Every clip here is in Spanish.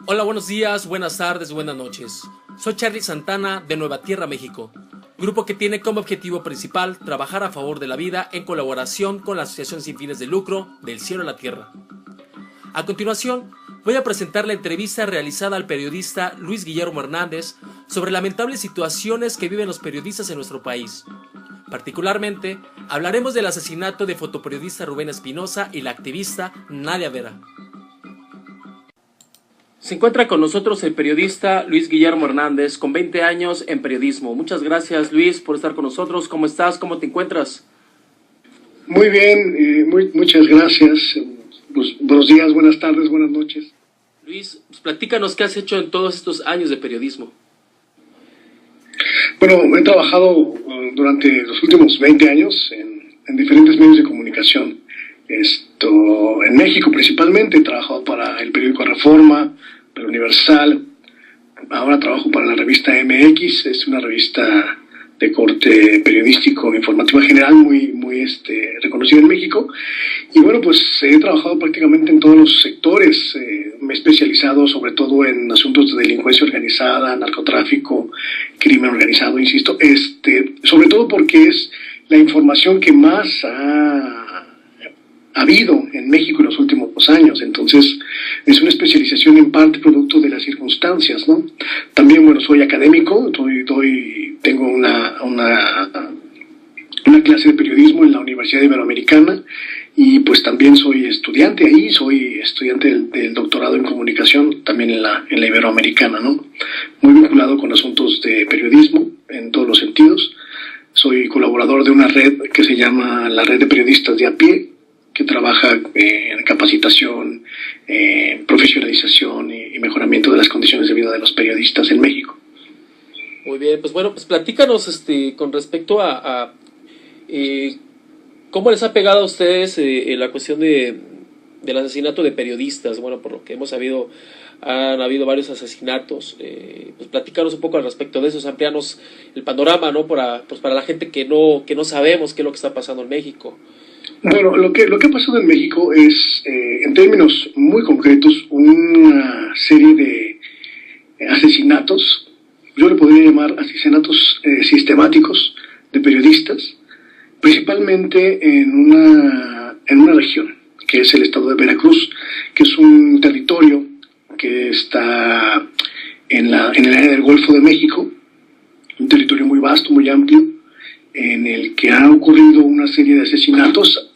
Hola, buenos días, buenas tardes, buenas noches. Soy Charlie Santana de Nueva Tierra, México, grupo que tiene como objetivo principal trabajar a favor de la vida en colaboración con la Asociación Sin Fines de Lucro del Cielo a la Tierra. A continuación, voy a presentar la entrevista realizada al periodista Luis Guillermo Hernández sobre lamentables situaciones que viven los periodistas en nuestro país. Particularmente, hablaremos del asesinato del fotoperiodista Rubén Espinosa y la activista Nadia Vera. Se encuentra con nosotros el periodista Luis Guillermo Hernández, con 20 años en periodismo. Muchas gracias, Luis, por estar con nosotros. ¿Cómo estás? ¿Cómo te encuentras? Muy bien, muchas gracias. Buenos días, buenas tardes, buenas noches. Luis, pues platícanos qué has hecho en todos estos años de periodismo. Bueno, he trabajado durante los últimos 20 años en diferentes medios de comunicación. En México principalmente, he trabajado para el periódico Reforma, para Universal. Ahora trabajo para la revista MX, es una revista de corte periodístico, informativa general, muy reconocida en México. Y bueno, pues he trabajado prácticamente en todos los sectores. Me he especializado sobre todo en asuntos de delincuencia organizada, narcotráfico, crimen organizado, insisto, sobre todo porque es la información que más ha habido en México en los últimos años. Entonces es una especialización en parte producto de las circunstancias, ¿no? También, bueno, soy académico, tengo una clase de periodismo en la Universidad Iberoamericana y pues también soy estudiante ahí, soy estudiante del doctorado en comunicación también en la Iberoamericana, ¿no? Muy vinculado con asuntos de periodismo en todos los sentidos. Soy colaborador de una red que se llama la Red de Periodistas de a Pie, que trabaja en capacitación, profesionalización y mejoramiento de las condiciones de vida de los periodistas en México. Muy bien, pues bueno, pues platícanos con respecto a cómo les ha pegado a ustedes la cuestión del asesinato de periodistas. Bueno, por lo que hemos sabido, han habido varios asesinatos. Pues platícanos un poco al respecto de eso, amplianos el panorama, ¿no? Para la gente que no sabemos qué es lo que está pasando en México. Bueno, lo que ha pasado en México es, en términos muy concretos, una serie de asesinatos, yo le podría llamar asesinatos sistemáticos de periodistas, principalmente en una región, que es el estado de Veracruz, que es un territorio que está en el área del Golfo de México, un territorio muy vasto, muy amplio, en el que ha ocurrido una serie de asesinatos,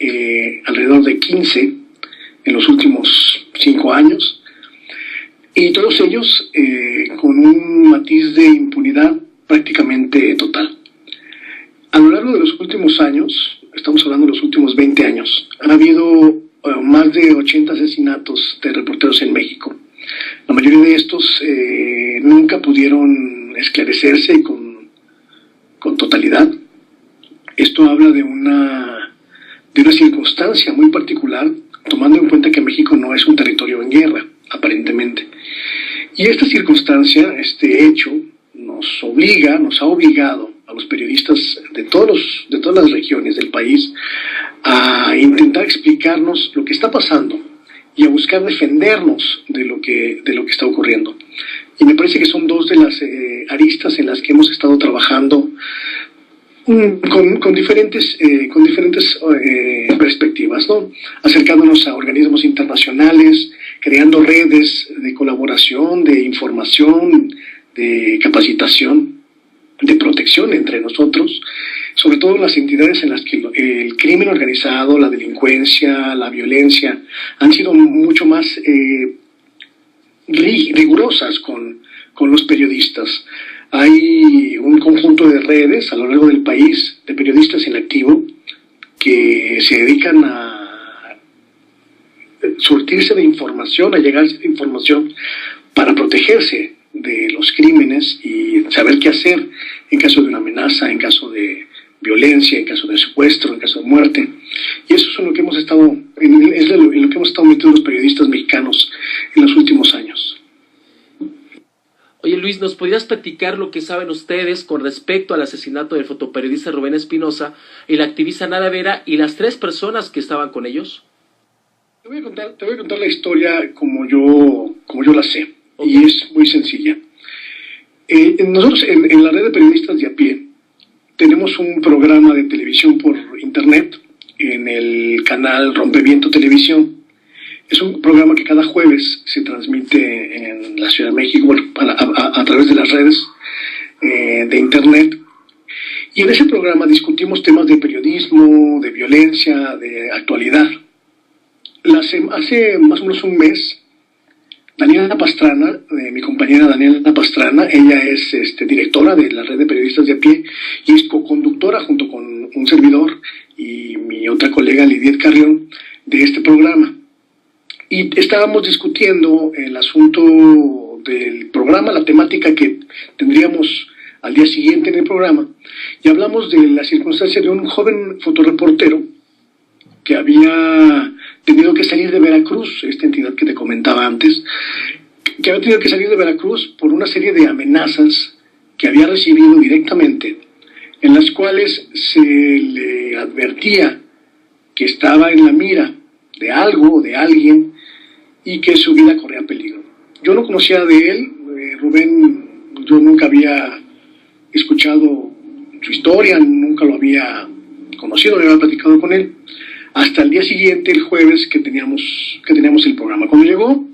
alrededor de 15 en los últimos 5 años, y todos ellos con un matiz de impunidad prácticamente total. A lo largo de los últimos años, estamos hablando de los últimos 20 años, han habido más de 80 asesinatos de reporteros en México. La mayoría de estos nunca pudieron esclarecerse con totalidad. Esto habla de una circunstancia muy particular, tomando en cuenta que México no es un territorio en guerra, aparentemente. Y esta circunstancia, este hecho, nos ha obligado a los periodistas de todas las regiones del país a intentar explicarnos lo que está pasando y a buscar defendernos de lo que está ocurriendo. Y me parece que son dos de las aristas en las que hemos estado trabajando con diferentes perspectivas, ¿no? Acercándonos a organismos internacionales, creando redes de colaboración, de información, de capacitación, de protección entre nosotros, sobre todo las entidades en las que el crimen organizado, la delincuencia, la violencia han sido mucho más rigurosas con los periodistas. Hay un conjunto de redes a lo largo del país de periodistas en activo que se dedican a surtirse de información, a llegarse de información para protegerse de los crímenes y saber qué hacer en caso de una amenaza, en caso de violencia, en caso de secuestro, en caso de muerte. Y eso es en lo que hemos estado metidos los periodistas mexicanos en los últimos años. Oye, Luis, ¿nos podrías platicar lo que saben ustedes con respecto al asesinato del fotoperiodista Rubén Espinosa y la activista Nadia Vera y las 3 personas que estaban con ellos? Te voy a contar la historia como yo la sé. y es muy sencilla. Nosotros en la red de periodistas de a pie tenemos un programa de televisión por internet en el canal Rompeviento Televisión. Es un programa que cada jueves se transmite en la Ciudad de México, bueno, a través de las redes de internet. Y en ese programa discutimos temas de periodismo, de violencia, de actualidad. Hace más o menos un mes, Daniela Pastrana, mi compañera Daniela Pastrana, ella es directora de la red de periodistas de a pie y es coconductora junto con un servidor y mi otra colega Lidiet Carrión de este programa. Y estábamos discutiendo el asunto del programa, la temática que tendríamos al día siguiente en el programa, y hablamos de la circunstancia de un joven fotoreportero que había tenido que salir de Veracruz, esta entidad que te comentaba antes, que había tenido que salir de Veracruz por una serie de amenazas que había recibido directamente, en las cuales se le advertía que estaba en la mira de algo o de alguien y que su vida corría peligro. Yo no conocía de él, Rubén, yo nunca había escuchado su historia, nunca lo había conocido, no había platicado con él, hasta el día siguiente, el jueves, que teníamos el programa. Cuando llegó,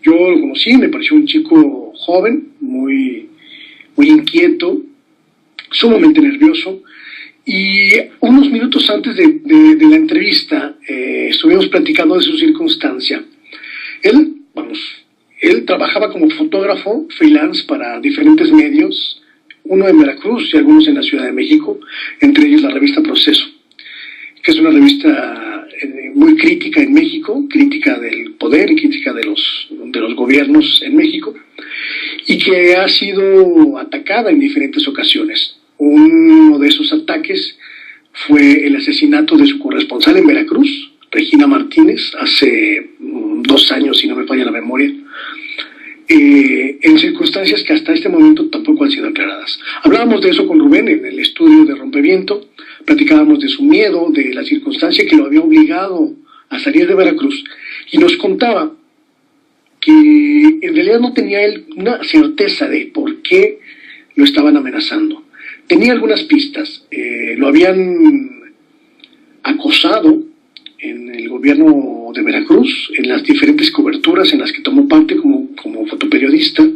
yo lo conocí, me pareció un chico joven, muy inquieto, sumamente nervioso, y unos minutos antes de la entrevista estuvimos platicando de su circunstancia. Él trabajaba como fotógrafo freelance para diferentes medios, uno en Veracruz y algunos en la Ciudad de México, entre ellos la revista Proceso, que es una revista muy crítica en México, crítica del poder y crítica de los gobiernos en México, y que ha sido atacada en diferentes ocasiones. Uno de esos ataques fue el asesinato de su corresponsal en Veracruz, Regina Martínez, hace 2 años, si no me falla la memoria, en circunstancias que hasta este momento tampoco han sido aclaradas. Hablábamos de eso con Rubén en el estudio de Rompeviento, platicábamos de su miedo, de la circunstancia que lo había obligado a salir de Veracruz, y nos contaba que en realidad no tenía él una certeza de por qué lo estaban amenazando. Tenía algunas pistas, lo habían acosado en el gobierno de Veracruz, en las diferentes coberturas en las que tomó parte como fotoperiodista,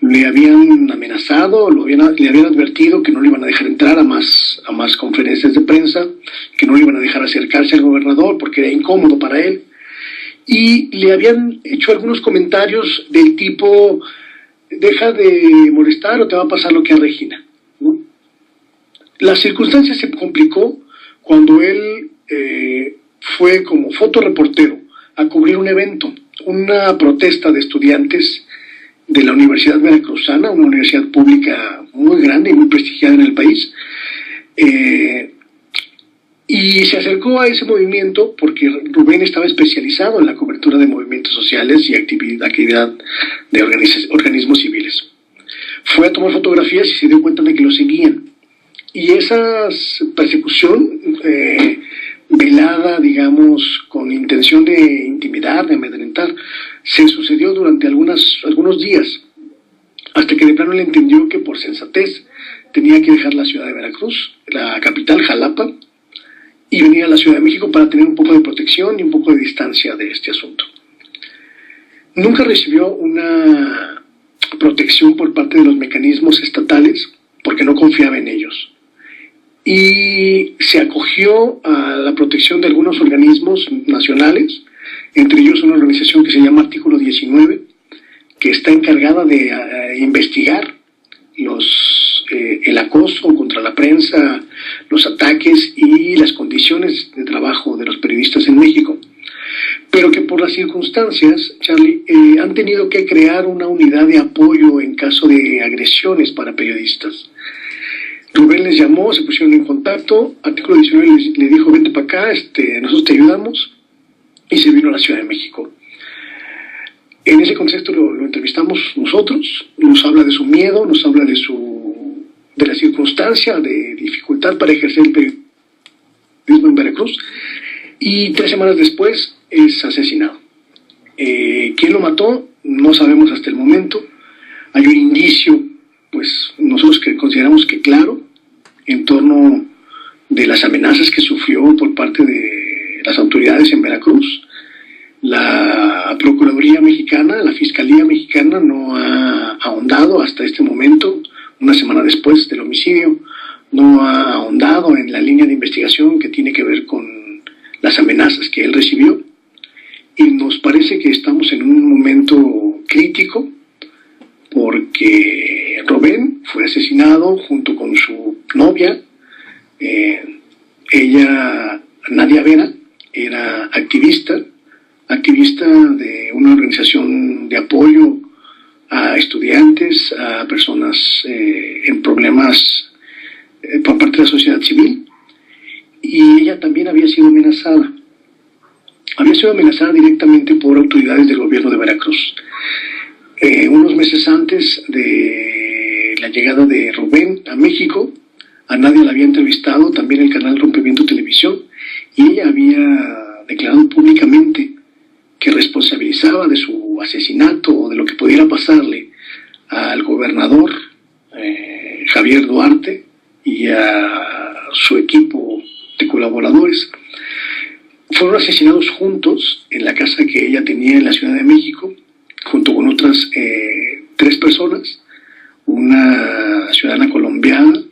le habían amenazado, le habían advertido que no le iban a dejar entrar a más conferencias de prensa, que no le iban a dejar acercarse al gobernador porque era incómodo para él, y le habían hecho algunos comentarios del tipo: deja de molestar o te va a pasar lo que a Regina, ¿no? La circunstancia se complicó cuando él fue como fotoreportero a cubrir un evento, una protesta de estudiantes de la Universidad Veracruzana, una universidad pública muy grande y muy prestigiada en el país, y se acercó a ese movimiento porque Rubén estaba especializado en la cobertura de movimientos sociales y actividad de organismos civiles. Fue a tomar fotografías y se dio cuenta de que lo seguían. Y esa persecución velada, digamos, con intención de intimidar, de amedrentar, se sucedió durante algunos días, hasta que de plano le entendió que por sensatez tenía que dejar la ciudad de Veracruz, la capital, Jalapa, y venir a la Ciudad de México para tener un poco de protección y un poco de distancia de este asunto. Nunca recibió una protección por parte de los mecanismos estatales porque no confiaba en ellos. Y se acogió a la protección de algunos organismos nacionales, entre ellos una organización que se llama Artículo 19, que está encargada de investigar el acoso contra la prensa, los ataques y las condiciones de trabajo de los periodistas en México. Pero que por las circunstancias, Charlie, han tenido que crear una unidad de apoyo en caso de agresiones para periodistas. Rubén les llamó, se pusieron en contacto, Artículo 19 le dijo: vente para acá, nosotros te ayudamos, y se vino a la Ciudad de México. En ese contexto lo entrevistamos nosotros, nos habla de su miedo, nos habla de la circunstancia de dificultad para ejercer el periodismo en Veracruz, y 3 semanas después es asesinado. ¿Quién lo mató? no sabemos hasta el momento. Hay un indicio, pues nosotros que consideramos que claro, en torno de las amenazas que sufrió por parte de las autoridades en Veracruz. La Procuraduría Mexicana, la Fiscalía Mexicana no ha ahondado hasta este momento, una semana después del homicidio, no ha ahondado en la línea de investigación que tiene que ver con las amenazas que él recibió. Y nos parece que estamos en un momento crítico porque Rubén fue asesinado junto con su novia. Ella, Nadia Vera, era activista de una organización de apoyo a estudiantes, a personas en problemas por parte de la sociedad civil, y ella también había sido amenazada directamente por autoridades del gobierno de Veracruz. Unos meses antes de la llegada de Rubén a México, a Nadia la había entrevistado también el canal Rompimiento Televisión, y ella había declarado públicamente que responsabilizaba de su asesinato o de lo que pudiera pasarle al gobernador Javier Duarte y a su equipo de colaboradores. Fueron asesinados juntos en la casa que ella tenía en la Ciudad de México, junto con otras 3 personas, una ciudadana colombiana,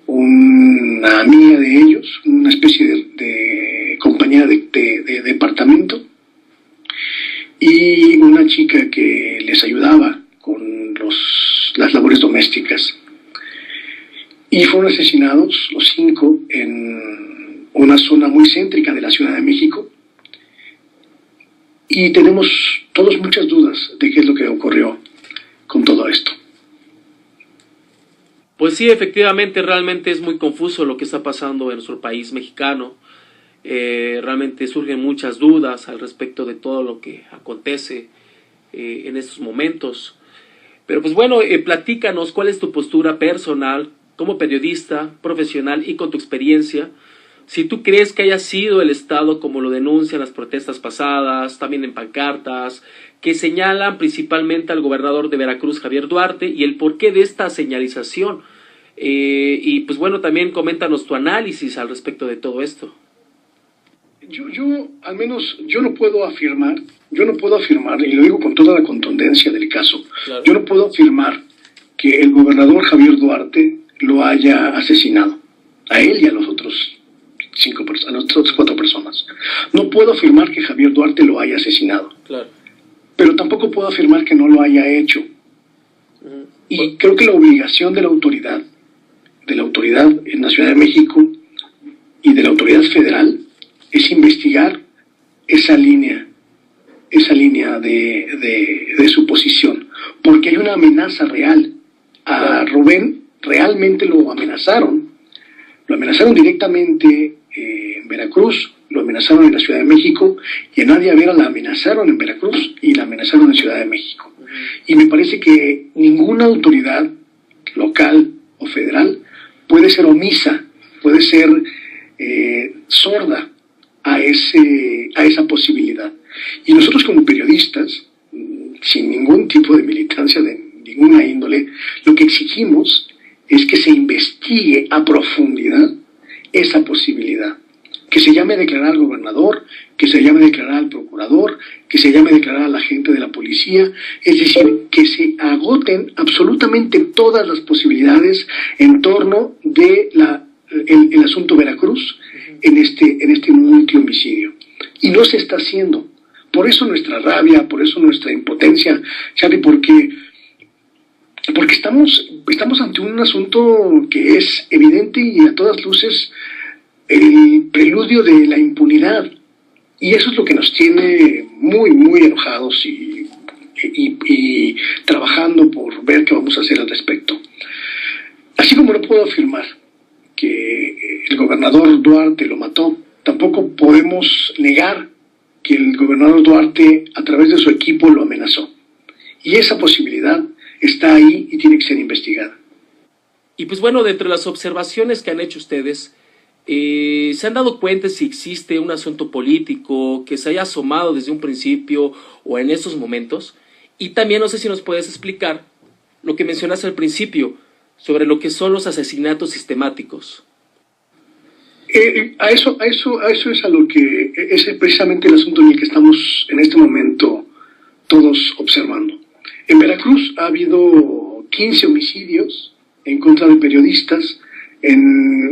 una amiga de ellos, una especie de compañera de departamento, y una chica que les ayudaba con las labores domésticas. Y fueron asesinados los 5 en una zona muy céntrica de la Ciudad de México, y tenemos todos muchas dudas de qué es lo que ocurrió con todo esto. Pues sí, efectivamente, realmente es muy confuso lo que está pasando en nuestro país mexicano. Realmente surgen muchas dudas al respecto de todo lo que acontece en estos momentos. Pero pues bueno, platícanos cuál es tu postura personal como periodista, profesional y con tu experiencia. Si tú crees que haya sido el Estado, como lo denuncian las protestas pasadas, también en pancartas, que señalan principalmente al gobernador de Veracruz, Javier Duarte, y el porqué de esta señalización. Y pues bueno, también coméntanos tu análisis al respecto de todo esto. Yo al menos, yo no puedo afirmar, y lo digo con toda la contundencia del caso, claro. Yo no puedo afirmar que el gobernador Javier Duarte lo haya asesinado, a él y a los otros 4 personas. No puedo afirmar que Javier Duarte lo haya asesinado. Claro. Pero tampoco puedo afirmar que no lo haya hecho. Y creo que la obligación de la autoridad en la Ciudad de México y de la autoridad federal es investigar esa línea de su posición, porque hay una amenaza real. A Rubén realmente lo amenazaron directamente en Veracruz, lo amenazaron en la Ciudad de México, y a Nadia Vera la amenazaron en Veracruz y la amenazaron en Ciudad de México. Y me parece que ninguna autoridad local o federal puede ser omisa, puede ser sorda a esa posibilidad. Y nosotros como periodistas, sin ningún tipo de militancia de ninguna índole, lo que exigimos es que se investigue a profundidad esa posibilidad, que se llame a declarar al gobernador, que se llame a declarar al procurador, que se llame a declarar a la gente de la policía, es decir, que se agoten absolutamente todas las posibilidades en torno de el asunto Veracruz en este multihomicidio. Y no se está haciendo. Por eso nuestra rabia, por eso nuestra impotencia, Charlie, porque estamos ante un asunto que es evidente y a todas luces el preludio de la impunidad. Y eso es lo que nos tiene muy, muy enojados y trabajando por ver qué vamos a hacer al respecto. Así como no puedo afirmar que el gobernador Duarte lo mató, tampoco podemos negar que el gobernador Duarte, a través de su equipo, lo amenazó. Y esa posibilidad está ahí y tiene que ser investigada. Y pues bueno, de entre las observaciones que han hecho ustedes, ¿Se han dado cuenta si existe un asunto político que se haya asomado desde un principio o en estos momentos? Y también no sé si nos puedes explicar lo que mencionaste al principio sobre lo que son los asesinatos sistemáticos. A eso es a lo que es precisamente el asunto en el que estamos en este momento todos observando. En Veracruz ha habido 15 homicidios en contra de periodistas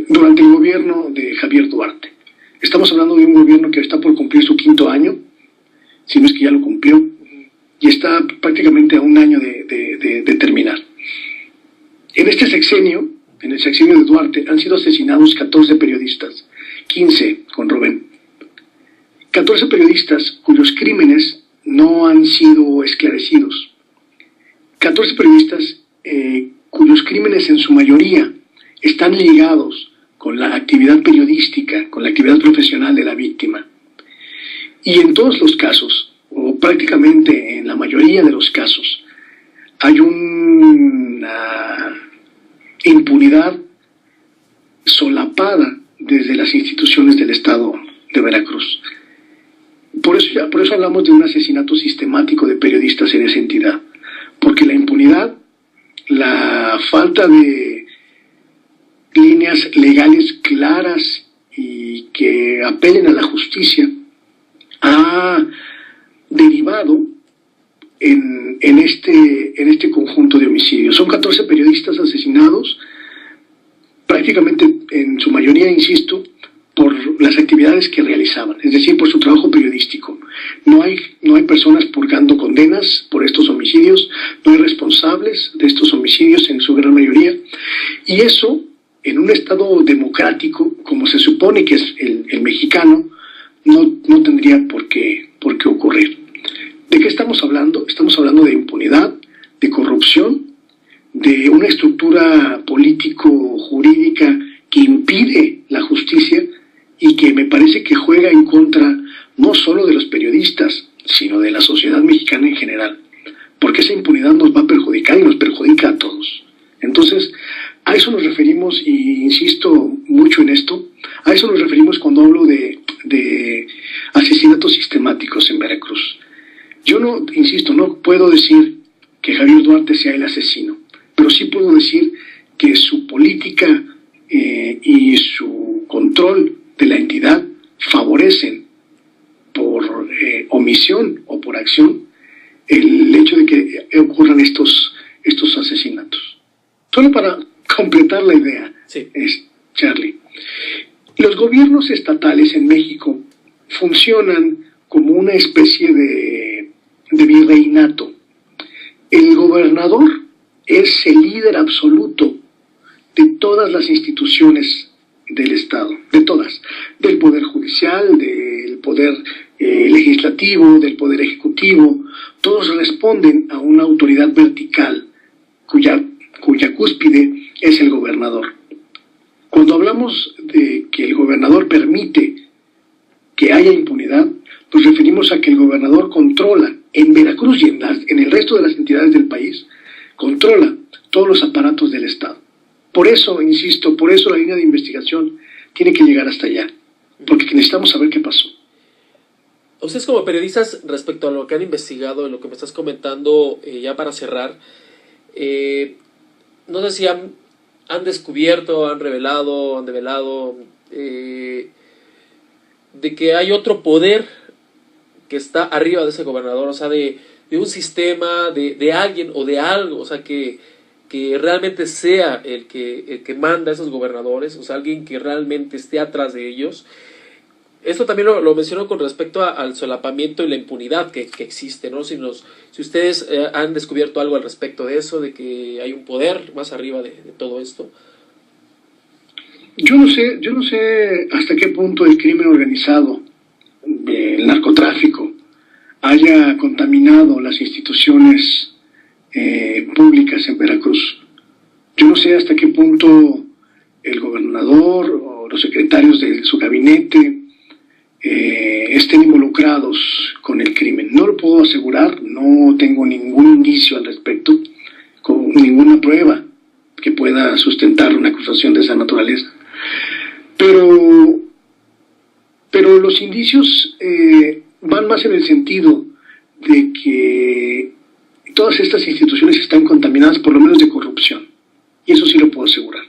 durante el gobierno de Javier Duarte. Estamos hablando de un gobierno que está por cumplir su 5º año, si no es que ya lo cumplió, y está prácticamente a un año de terminar. En este sexenio, en el sexenio de Duarte, han sido asesinados 14 periodistas, 15 con Rubén. 14 periodistas cuyos crímenes no han sido esclarecidos. 14 periodistas cuyos crímenes en su mayoría están ligados con la actividad periodística, con la actividad profesional de la víctima. Y en todos los casos, o prácticamente en la mayoría de los casos, hay una impunidad solapada desde las instituciones del Estado de Veracruz. Por eso hablamos de un asesinato sistemático de periodistas en esa entidad, porque la impunidad, la falta de líneas legales claras y que apelen a la justicia ha derivado en este conjunto de homicidios. Son 14 periodistas asesinados, prácticamente en su mayoría, insisto, por las actividades que realizaban, es decir, por su trabajo periodístico. No hay personas purgando condenas por estos homicidios, no hay responsables de estos homicidios en su gran mayoría, y eso, en un estado democrático, como se supone que es el mexicano, no tendría por qué ocurrir. ¿De qué estamos hablando? Estamos hablando de impunidad, de corrupción, de una estructura político-jurídica que impide la justicia y que me parece que juega en contra no solo de los periodistas, sino de la sociedad mexicana en general, porque esa impunidad nos va a perjudicar y nos perjudica a todos. Entonces, a eso nos referimos, y insisto mucho en esto, a eso nos referimos cuando hablo de asesinatos sistemáticos en Veracruz. Yo no puedo decir que Javier Duarte sea el asesino, pero sí puedo decir que su política y su control de la entidad favorecen por omisión o por acción el hecho de que ocurran estos asesinatos. Solo para completar la idea, sí, Charlie, los gobiernos estatales en México funcionan como una especie de virreinato. El gobernador es el líder absoluto de todas las instituciones del Estado, de todas, del Poder Judicial, del Poder Legislativo, del Poder Ejecutivo. Todos responden a una autoridad vertical cuya cúspide es el gobernador. Cuando hablamos de que el gobernador permite que haya impunidad, nos referimos a que el gobernador controla en Veracruz y en el resto de las entidades del país, controla todos los aparatos del Estado. Por eso, insisto, por eso la línea de investigación tiene que llegar hasta allá, porque necesitamos saber qué pasó. Ustedes como periodistas, respecto a lo que han investigado, lo que me estás comentando, ya para cerrar, no sé si han descubierto, han revelado, han develado de que hay otro poder que está arriba de ese gobernador, o sea, de un sistema, de alguien o de algo, o sea, que realmente sea el que manda a esos gobernadores, o sea, alguien que realmente esté atrás de ellos. Esto también lo menciono con respecto al solapamiento y la impunidad que existe, ¿no? Si ustedes han descubierto algo al respecto de eso, de que hay un poder más arriba de todo esto. Yo no sé hasta qué punto el crimen organizado, el narcotráfico, haya contaminado las instituciones públicas en Veracruz. Yo no sé hasta qué punto el gobernador o los secretarios de su gabinete estén involucrados con el crimen. No lo puedo asegurar, no tengo ningún indicio al respecto, con ninguna prueba que pueda sustentar una acusación de esa naturaleza. Pero los indicios van más en el sentido de que todas estas instituciones están contaminadas por lo menos de corrupción, y eso sí lo puedo asegurar.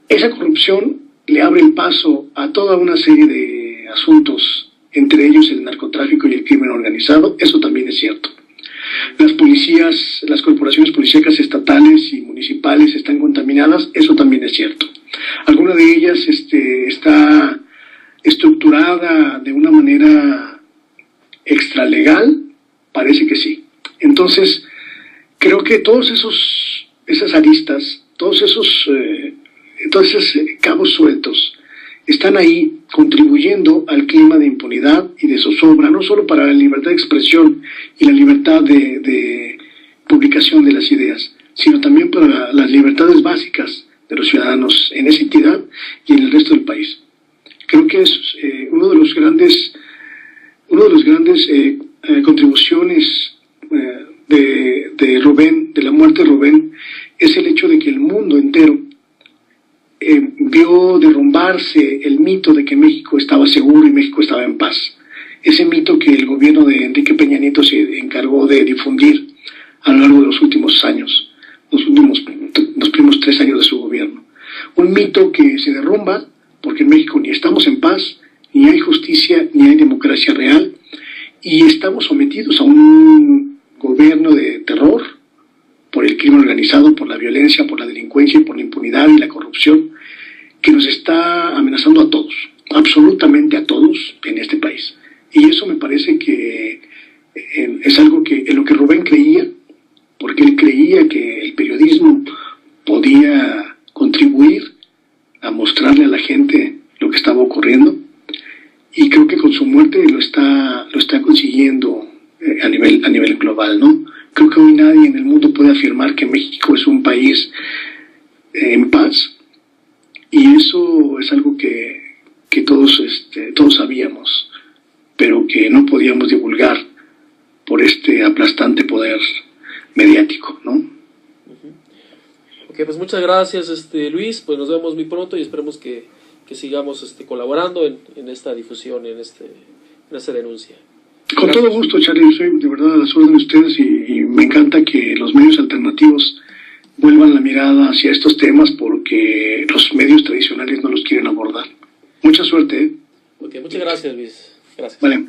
Esa corrupción le abre el paso a toda una serie de asuntos, entre ellos el narcotráfico y el crimen organizado. Eso también es cierto. Las policías, las corporaciones policíacas estatales y municipales están contaminadas. Eso también es cierto. Alguna de ellas está estructurada de una manera extralegal. Parece que sí. Entonces, creo que esas aristas, todos esos cabos sueltos están ahí contribuyendo al clima de impunidad y de zozobra, no solo para la libertad de expresión y la libertad de publicación de las ideas, sino también para las libertades básicas de los ciudadanos en esa entidad y en el resto del país. Creo que es uno de los grandes contribuciones de Rubén, de la muerte de Rubén, es el hecho de que el mundo entero vio derrumbarse el mito de que México estaba seguro y México estaba en paz. Ese mito que el gobierno de Enrique Peña Nieto se encargó de difundir a lo largo de los últimos años, los primeros 3 años de su gobierno. Un mito que se derrumba porque en México ni estamos en paz, ni hay justicia, ni hay democracia real, y estamos sometidos a un gobierno de terror por el crimen organizado, por la violencia, por la delincuencia, por la impunidad y la corrupción, que nos está amenazando a todos, absolutamente a todos en este país. Y eso me parece que es algo que en lo que Rubén creía, porque él creía que el periodismo podía contribuir a mostrarle a la gente lo que estaba ocurriendo, y creo que con su muerte lo está consiguiendo a nivel global, ¿no? Creo que hoy nadie en el mundo puede afirmar que México es un país en paz, y eso es algo que todos sabíamos, pero que no podíamos divulgar por este aplastante poder mediático, ¿no? Ok, pues muchas gracias, Luis. Pues nos vemos muy pronto y esperemos que sigamos colaborando en esta difusión, en esta denuncia. Con todo gusto, Charlie. Yo soy de verdad a las órdenes de ustedes, y me encanta que los medios alternativos vuelvan la mirada hacia estos temas, porque los medios tradicionales no los quieren abordar. Mucha suerte. Ok, muchas gracias, Luis. Gracias. Vale.